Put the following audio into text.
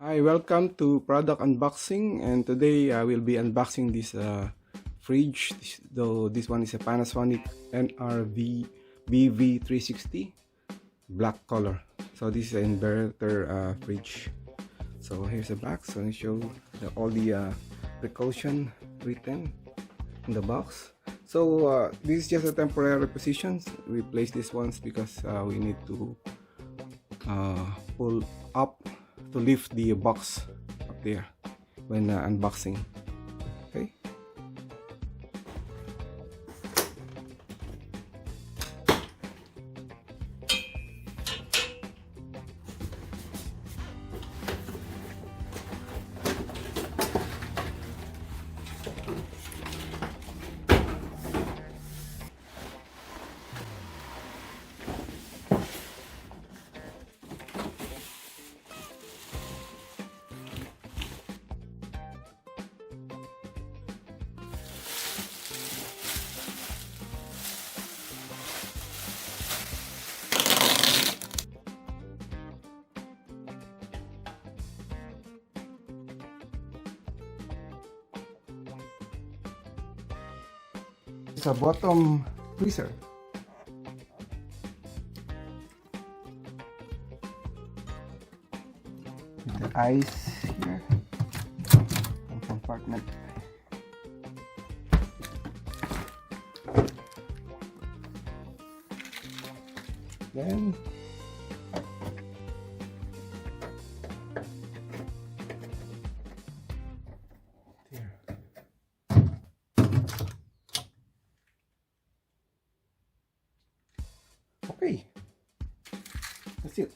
Hi, welcome to product unboxing, and today I will be unboxing this fridge. This one is a Panasonic NR-BV360 black color. So this is an inverter fridge. So here's the box. So I show all the precaution written in the box. So this is just a temporary position. We place this once because we need to pull up to lift the box up there when unboxing. Okay. It's a bottom freezer. The ice here and compartment. Then here. Okay, that's it.